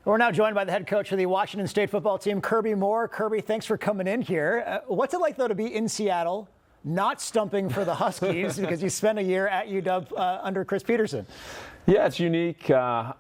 We're now joined by the head coach of the Washington State football team, Kirby Moore. Kirby, thanks for coming in here. What's it like, though, to be in Seattle, not stumping for the Huskies because you spent a year at UW under Chris Petersen? Yeah, it's unique.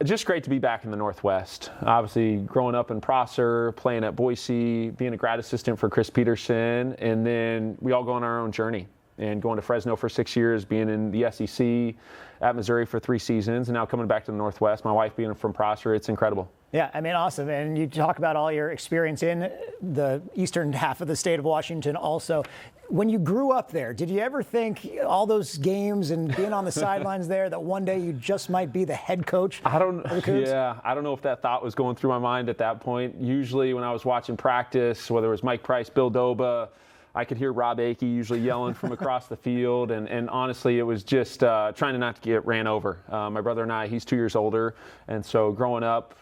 Just great to be back in the Northwest. Obviously, growing up in Prosser, playing at Boise, being a grad assistant for Chris Petersen, and then we all go on our own journey. And going to Fresno for 6 years, being in the SEC, at Missouri for 3 seasons, and now coming back to the Northwest. My wife being from Prosser, it's incredible. Yeah, I mean, awesome. And you talk about all your experience in the eastern half of the state of Washington also. When you grew up there, did you ever think all those games and being on the sidelines there that one day you just might be the head coach? I don't know if that thought was going through my mind at that point. Usually when I was watching practice, whether it was Mike Price, Bill Doba, I could hear Rob Akey usually yelling from across the field, and honestly, it was just trying to not to get ran over. My brother and I, he's 2 years older, and so growing up,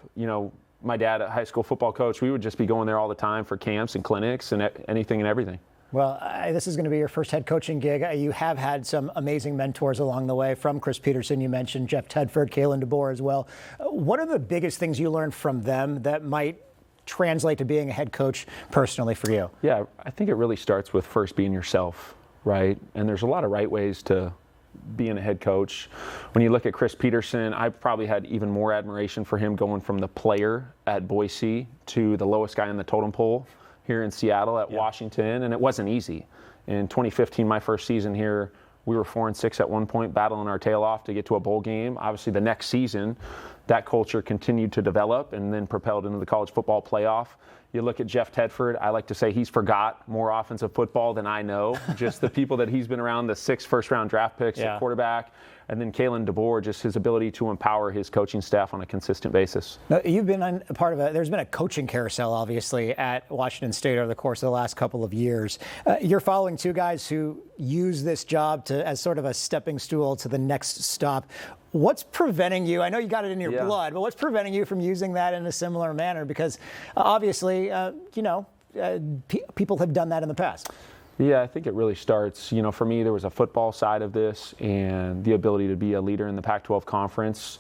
my dad, a high school football coach, we would just be going there all the time for camps and clinics and anything and everything. Well, this is going to be your first head coaching gig. You have had some amazing mentors along the way, from Chris Petersen. You mentioned Jeff Tedford, Kalen DeBoer as well. What are the biggest things you learned from them that might translate to being a head coach personally for you? Yeah, I think it really starts with first being yourself, right? And there's a lot of right ways to being a head coach. When you look at Chris Petersen, I probably had even more admiration for him going from the player at Boise to the lowest guy in the totem pole here in Seattle at Washington, and it wasn't easy. In 2015, my first season here, we were 4-6 at one point, battling our tail off to get to a bowl game. Obviously, the next season, that culture continued to develop and then propelled into the college football playoff. You look at Jeff Tedford, I like to say he's forgot more offensive football than I know. Just the people that he's been around, the 6 first-round draft picks at quarterback, and then Kalen DeBoer, just his ability to empower his coaching staff on a consistent basis. Now, you've been a part of there's been a coaching carousel, obviously, at Washington State over the course of the last couple of years. You're following 2 guys who use this job as sort of a stepping stool to the next stop. What's preventing you? I know you got it in your blood, but what's preventing you from using that in a similar manner? Because obviously, people have done that in the past. Yeah, I think it really starts, for me, there was a football side of this and the ability to be a leader in the Pac-12 conference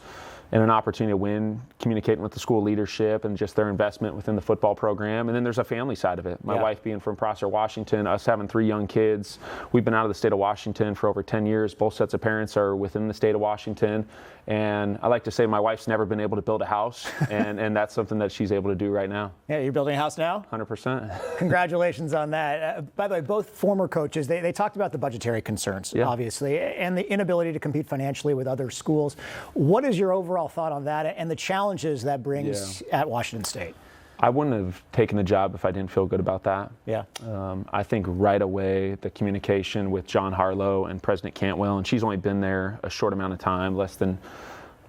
and an opportunity to win, communicating with the school leadership and just their investment within the football program. And then there's a family side of it. My wife being from Prosser, Washington, us having 3 young kids. We've been out of the state of Washington for over 10 years. Both sets of parents are within the state of Washington. And I like to say my wife's never been able to build a house, and that's something that she's able to do right now. Yeah, you're building a house now? 100%. Congratulations on that. By the way, both former coaches, they talked about the budgetary concerns, obviously, and the inability to compete financially with other schools. What is your overall thought on that and the challenges that brings at Washington State? I wouldn't have taken the job if I didn't feel good about that. Yeah. I think right away the communication with John Harlow and President Cantwell, and she's only been there a short amount of time, less than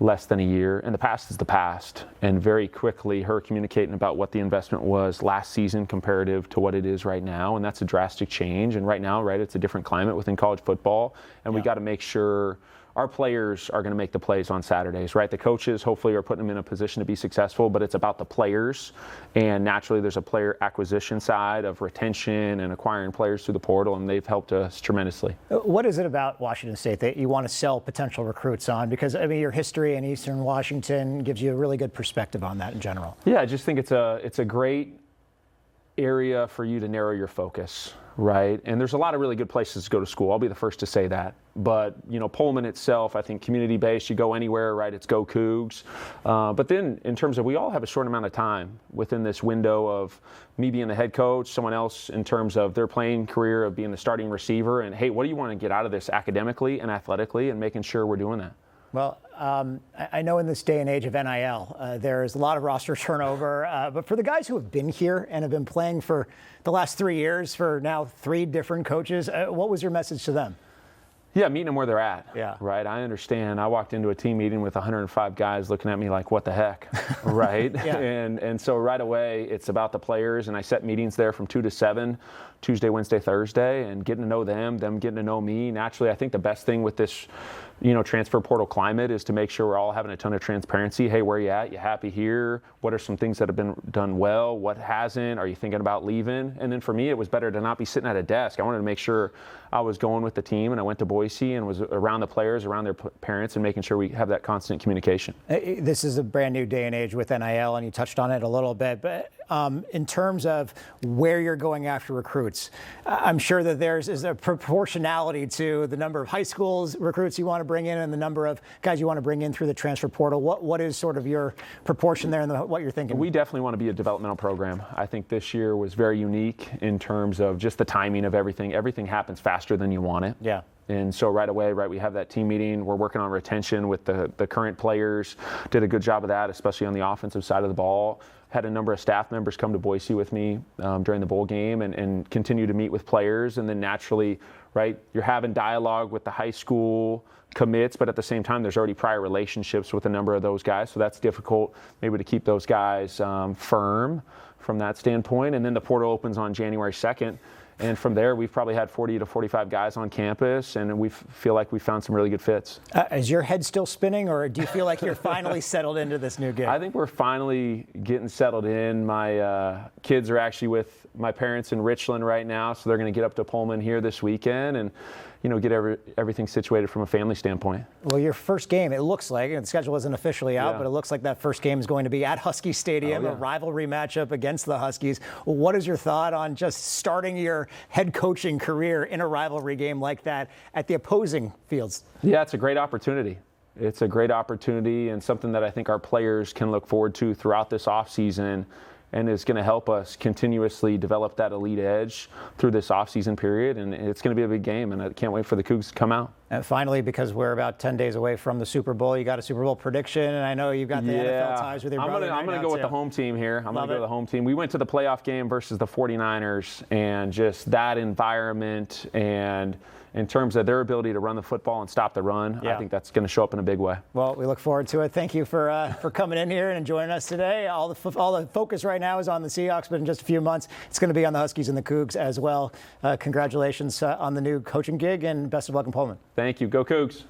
a year, and the past is the past. And very quickly her communicating about what the investment was last season comparative to what it is right now, and that's a drastic change. And right now, it's a different climate within college football, and we got to make sure our players are going to make the plays on Saturdays, right? The coaches hopefully are putting them in a position to be successful, but it's about the players. And naturally, there's a player acquisition side of retention and acquiring players through the portal, and they've helped us tremendously. What is it about Washington State that you want to sell potential recruits on? Because, I mean, your history in Eastern Washington gives you a really good perspective on that in general. Yeah, I just think it's a great area for you to narrow your focus, right? And there's a lot of really good places to go to school. I'll be the first to say that. But, Pullman itself, I think community-based, you go anywhere, right? It's go Cougs. But then in terms of we all have a short amount of time within this window of me being the head coach, someone else in terms of their playing career of being the starting receiver. And, hey, what do you want to get out of this academically and athletically, and making sure we're doing that? Well, I know in this day and age of NIL, there's a lot of roster turnover. But for the guys who have been here and have been playing for the last 3 years for now 3 different coaches, what was your message to them? Yeah, meeting them where they're at. Yeah. Right. I understand. I walked into a team meeting with 105 guys looking at me like, what the heck? Right. And so right away, it's about the players. And I set meetings there from 2 to 7, Tuesday, Wednesday, Thursday, and getting to know them getting to know me. Naturally, I think the best thing with this transfer portal climate is to make sure we're all having a ton of transparency. Hey, where are you at? You happy here? What are some things that have been done well? What hasn't? Are you thinking about leaving? And then for me, it was better to not be sitting at a desk. I wanted to make sure I was going with the team, and I went to Boise and was around the players, around their parents, and making sure we have that constant communication. This is a brand new day and age with NIL, and you touched on it a little bit, but in terms of where you're going after recruits, I'm sure that is a proportionality to the number of high schools recruits you want to bring in and the number of guys you want to bring in through the transfer portal. What is sort of your proportion there and what you're thinking? We definitely want to be a developmental program. I think this year was very unique in terms of just the timing of everything. Everything happens faster than you want it. Yeah. And so right away, we have that team meeting. We're working on retention with the current players. Did a good job of that, especially on the offensive side of the ball. Had a number of staff members come to Boise with me during the bowl game and continue to meet with players. And then naturally, you're having dialogue with the high school commits, but at the same time, there's already prior relationships with a number of those guys. So that's difficult maybe to keep those guys firm from that standpoint. And then the portal opens on January 2nd. And from there, we've probably had 40 to 45 guys on campus, and we feel like we found some really good fits. Is your head still spinning, or do you feel like you're finally settled into this new gig? I think we're finally getting settled in. My kids are actually with my parents in Richland right now, so they're going to get up to Pullman here this weekend and get everything situated from a family standpoint. Well, your first game, it looks like, and the schedule isn't officially out, but it looks like that first game is going to be at Husky Stadium, a rivalry matchup against the Huskies. What is your thought on just starting your head coaching career in a rivalry game like that at the opposing fields? Yeah, it's a great opportunity. It's a great opportunity and something that I think our players can look forward to throughout this offseason, and is going to help us continuously develop that elite edge through this offseason period. And it's going to be a big game, and I can't wait for the Cougs to come out. And finally, because we're about 10 days away from the Super Bowl, you got a Super Bowl prediction, and I know you've got the NFL ties with your brother. I'm going to go with the home team here. I'm going to go with the home team. We went to the playoff game versus the 49ers, and just that environment and in terms of their ability to run the football and stop the run, I think that's going to show up in a big way. Well, we look forward to it. Thank you for coming in here and joining us today. All the focus right now is on the Seahawks, but in just a few months, it's going to be on the Huskies and the Cougs as well. Congratulations on the new coaching gig, and best of luck in Pullman. Thank you. Go Cougs.